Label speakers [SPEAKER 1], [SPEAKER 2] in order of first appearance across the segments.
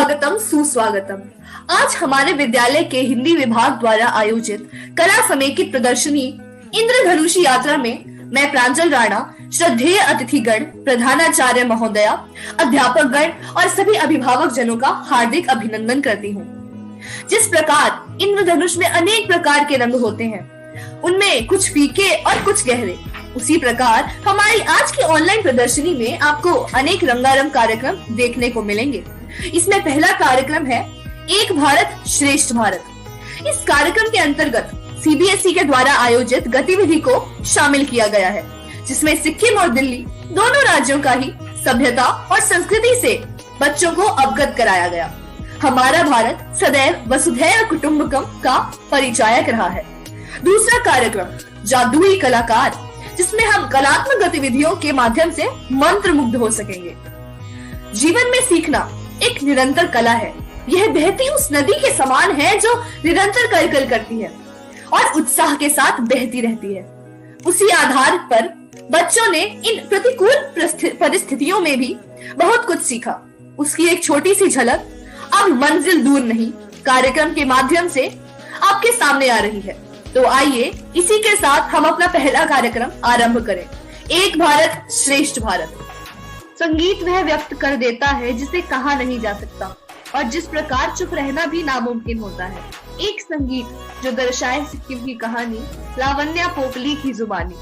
[SPEAKER 1] स्वागतम सुस्वागतम। आज हमारे विद्यालय के हिंदी विभाग द्वारा आयोजित कला समेकित प्रदर्शनी इंद्रधनुषी यात्रा में मैं प्रांजल राणा, श्रद्धेय अतिथिगण, प्रधानाचार्य महोदया, अध्यापक गण और सभी अभिभावक जनों का हार्दिक अभिनंदन करती हूँ। जिस प्रकार इंद्रधनुष में अनेक प्रकार के रंग होते हैं, उनमें कुछ फीके और कुछ गहरे, उसी प्रकार हमारी आज की ऑनलाइन प्रदर्शनी में आपको अनेक रंगारंग कार्यक्रम देखने को मिलेंगे। इसमें पहला कार्यक्रम है एक भारत श्रेष्ठ भारत। इस कार्यक्रम के अंतर्गत सीबीएसई के द्वारा आयोजित गतिविधि को शामिल किया गया है, जिसमें सिक्किम और दिल्ली दोनों राज्यों का ही सभ्यता और संस्कृति से बच्चों को अवगत कराया गया। हमारा भारत सदैव वसुधैव कुटुंबकम का परिचायक रहा है। दूसरा कार्यक्रम जादुई कलाकार, जिसमें हम कलात्मक गतिविधियों के माध्यम से मंत्रमुग्ध हो सकेंगे। जीवन में सीखना एक निरंतर कला है। यह बहती उस नदी के समान है जो निरंतर कलकल करती है और उत्साह के साथ बहती रहती है। उसी आधार पर बच्चों ने इन प्रतिकूल परिस्थितियों में भी बहुत कुछ सीखा। उसकी एक छोटी सी झलक अब मंजिल दूर नहीं कार्यक्रम के माध्यम से आपके सामने आ रही है। तो आइए इसी के साथ हम अपना पहला कार्यक्रम आरंभ करें। एक भारत श्रेष्ठ भारत। संगीत वह व्यक्त कर देता है जिसे कहा नहीं जा सकता, और जिस प्रकार चुप रहना भी नामुमकिन होता है। एक संगीत जो दर्शाए सिक्किम की कहानी, लावण्या पोपली की जुबानी।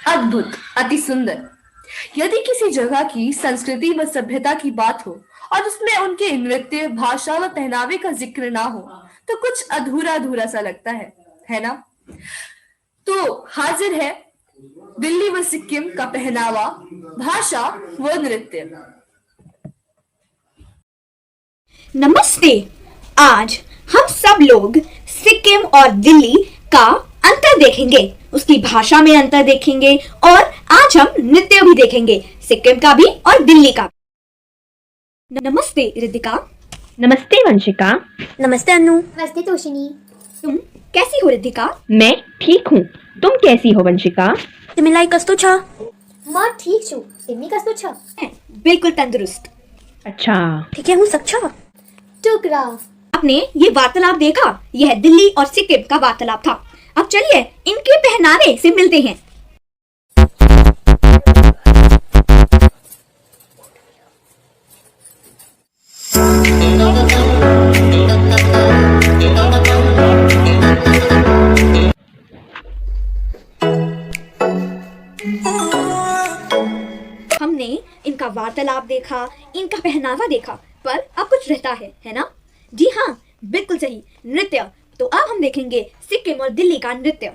[SPEAKER 1] अद्भुत, अति सुंदर। यदि किसी जगह की संस्कृति व सभ्यता की बात हो और उसमें उनके नृत्य, भाषा व पहनावे का जिक्र ना हो तो कुछ अधूरा अधूरा सा लगता है ना? तो हाजिर है दिल्ली व सिक्किम का पहनावा, भाषा व नृत्य।
[SPEAKER 2] नमस्ते। आज हम सब लोग सिक्किम और दिल्ली का अंतर देखेंगे, उसकी भाषा में अंतर देखेंगे और आज हम नृत्य भी देखेंगे, सिक्किम का भी और दिल्ली का। नमस्ते रिद्धिका।
[SPEAKER 3] नमस्ते वंशिका।
[SPEAKER 4] नमस्ते अनु। नमस्ते तोशिनी।
[SPEAKER 2] तुम कैसी हो रिद्धिका?
[SPEAKER 3] मैं ठीक हूँ, तुम कैसी हो वंशिका?
[SPEAKER 4] तिमीलाई कस्तो छ? म ठीक छु, तिमी कस्तो छ?
[SPEAKER 2] बिल्कुल तंदुरुस्त।
[SPEAKER 3] अच्छा,
[SPEAKER 4] ठीक है, हो सक्छ? टुकरा।
[SPEAKER 2] आपने ये वार्तालाप देखा? यह दिल्ली और सिक्किम का वार्तालाप था। अब चलिए इनके पहनावे से मिलते हैं। हमने इनका वार्तालाप देखा, इनका पहनावा देखा, पर अब कुछ रहता है ना? जी हाँ, बिल्कुल सही, नृत्य। तो अब हम देखेंगे सिक्किम और दिल्ली का नृत्य।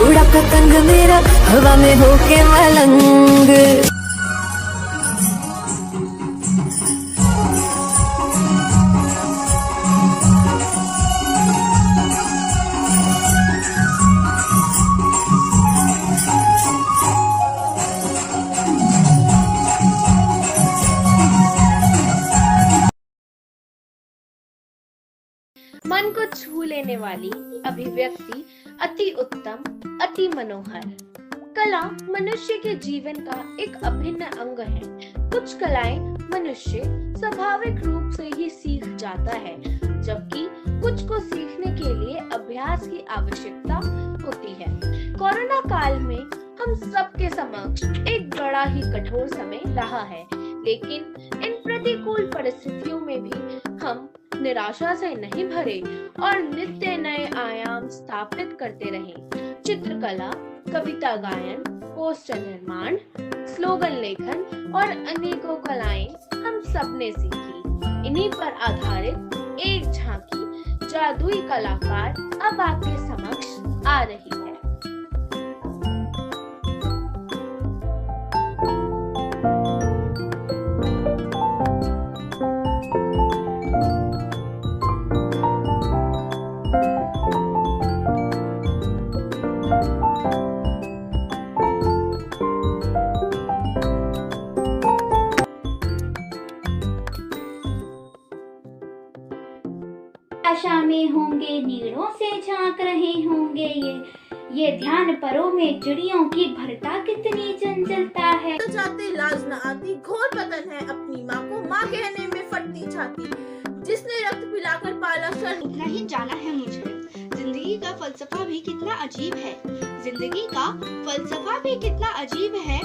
[SPEAKER 5] उड़ा पतंग मेरा हवा में होके मलंग।
[SPEAKER 6] मन को छू लेने वाली अभिव्यक्ति अति उत्तम, अति मनोहर। कला मनुष्य के जीवन का एक अभिन्न अंग है। कुछ कलाएं मनुष्य स्वाभाविक रूप से ही सीख जाता है, जबकि कुछ को सीखने के लिए अभ्यास की आवश्यकता होती है। कोरोना काल में हम सबके समक्ष एक बड़ा ही कठोर समय रहा है, लेकिन इन प्रतिकूल परिस्थितियों में भी हम निराशा से नहीं भरे और नित्य नए आयाम स्थापित करते रहे। चित्रकला, कविता गायन, पोस्टर निर्माण, स्लोगन लेखन और अनेकों कलाएं हम सबने सीखी। इन्हीं पर आधारित एक झांकी जादुई कलाकार अब आपके समक्ष आ रही है।
[SPEAKER 2] आशा में होंगे, नीड़ों से झांक रहे होंगे, ये ध्यान परों में चिड़ियों की भरता कितनी चंचलता है।
[SPEAKER 7] तो जाते लाज न आती, घोर पतन है अपनी माँ को माँ कहने में फटती छाती। जिसने रक्त पिलाकर पाला शर
[SPEAKER 8] उतना ही जाना है मुझे। जिंदगी का फलसफा भी कितना अजीब है, जिंदगी का फलसफा भी कितना अजीब है।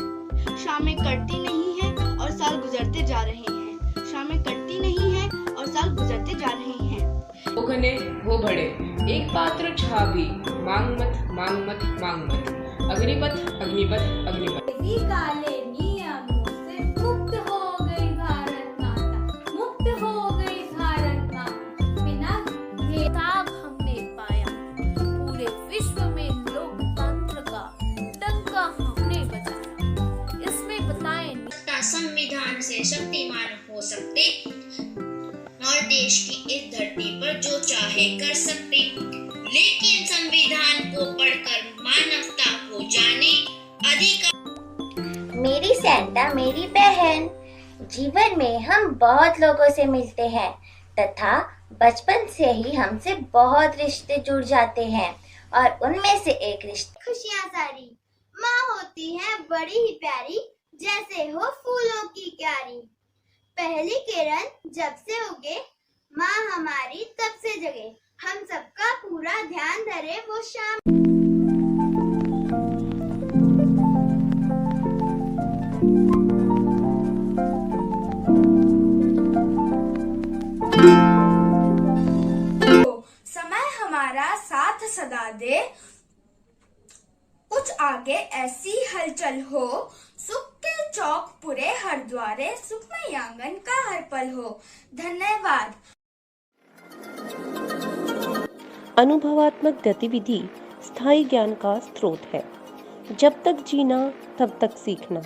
[SPEAKER 8] शामें कटती नहीं है और साल गुजरते जा रहे हैं, शामें कटती नहीं है और साल गुजरते जा रहे हैं।
[SPEAKER 9] हो घने हो बड़े एक पात्र छा भी, मांग मत मांग मत मांग मत, अग्निपथ अग्निपथ अग्निपथ।
[SPEAKER 2] काले नियमों से मुक्त हो गई भारत माता, मुक्त हो गई भारत माता। बिना
[SPEAKER 6] भेदभाव हमने पाया, पूरे विश्व में लोकतंत्र का डंका हमने बजाया। इसमें बताएं
[SPEAKER 10] संविधान से शक्तिमान हो सकते और देश की इस धरती पर जो चाहे कर सकते, लेकिन संविधान को पढ़कर मानवता को जाने अधिकार।
[SPEAKER 4] मेरी सैंटा मेरी बहन। जीवन में हम बहुत लोगों से मिलते हैं तथा बचपन से ही हमसे बहुत रिश्ते जुड़ जाते हैं और उनमें से एक रिश्ता
[SPEAKER 11] खुशियाँ सारी। माँ होती है बड़ी ही प्यारी, जैसे हो फूलों की क्यारी। पहली किरण जब से उगे, माँ हमारी तब से जगे। हम सबका पूरा ध्यान धरे वो शाम।
[SPEAKER 2] समय हमारा साथ सदा दे, कुछ आगे ऐसी हलचल हो। सुख के चौक पूरे हर द्वारे, सुखमय आंगन का हर पल हो। धन्यवाद।
[SPEAKER 12] अनुभवात्मक गतिविधि स्थायी ज्ञान का स्रोत है। जब तक जीना तब तक सीखना,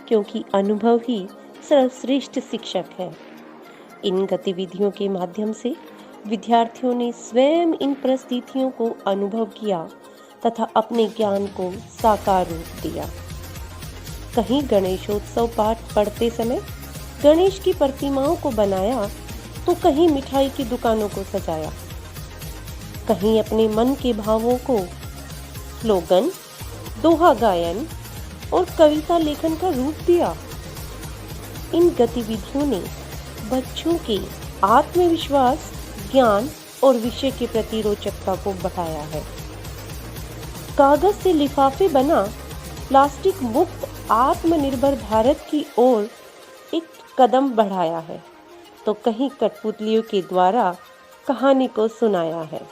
[SPEAKER 12] क्योंकि अनुभव ही सर्वश्रेष्ठ शिक्षक है। इन गतिविधियों के माध्यम से विद्यार्थियों ने स्वयं इन परिस्थितियों को अनुभव किया तथा अपने ज्ञान को साकार रूप दिया। कहीं गणेशोत्सव पाठ पढ़ते समय गणेश की प्रतिमाओं को बनाया, तो कहीं मिठाई की दुकानों को सजाया, कहीं अपने मन के भावों को स्लोगन, दोहा गायन और कविता लेखन का रूप दिया। इन गतिविधियों ने बच्चों के आत्मविश्वास, ज्ञान और विषय के प्रति रोचकता को बढ़ाया है। कागज से लिफाफे बना प्लास्टिक मुक्त आत्मनिर्भर भारत की ओर एक कदम बढ़ाया है, तो कहीं कठपुतलियों के द्वारा कहानी को सुनाया है।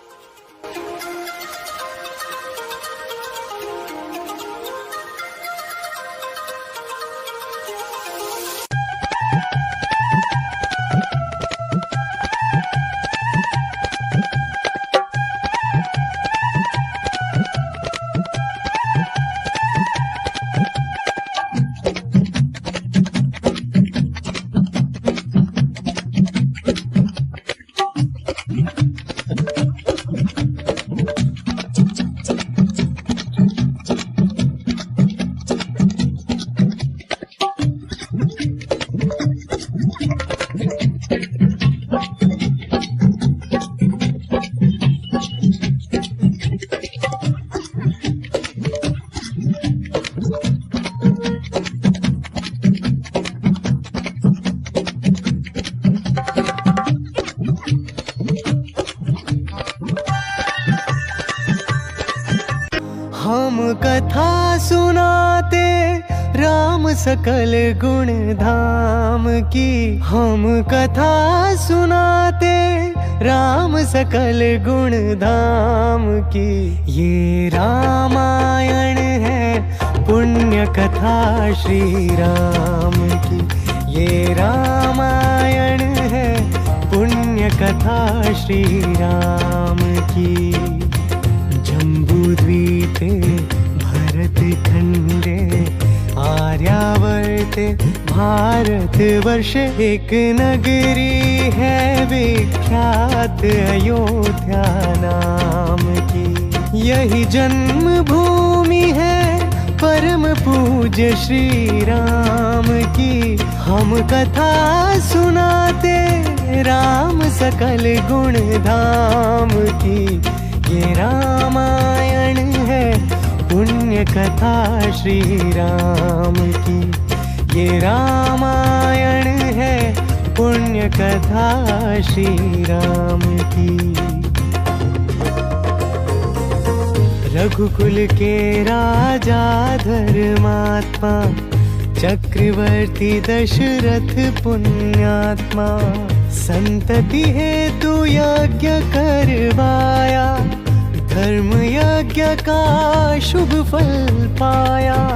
[SPEAKER 13] हम कथा सुनाते राम सकल गुण धाम की, हम कथा सुनाते राम सकल गुण धाम की। ये रामायण है पुण्य कथा श्री राम की, ये रामायण है पुण्य कथा श्री राम की। जम्बूद्वीपे भरतखंडे आर्यावर्ते भारतवर्ष एक नगरी है विख्यात अयोध्या नाम की। यही जन्मभूमि है परम पूज्य श्री राम की। हम कथा सुनाते राम सकल गुण धाम की। ये रामायण है पुण्य कथा श्री राम की, ये रामायण है पुण्य कथा श्री राम की। रघुकुल के राजा धर्मात्मा, चक्रवर्ती दशरथ पुण्यात्मा, संतति हेतु यज्ञ करवाया, धर्म यज्ञ का शुभ फल पाया।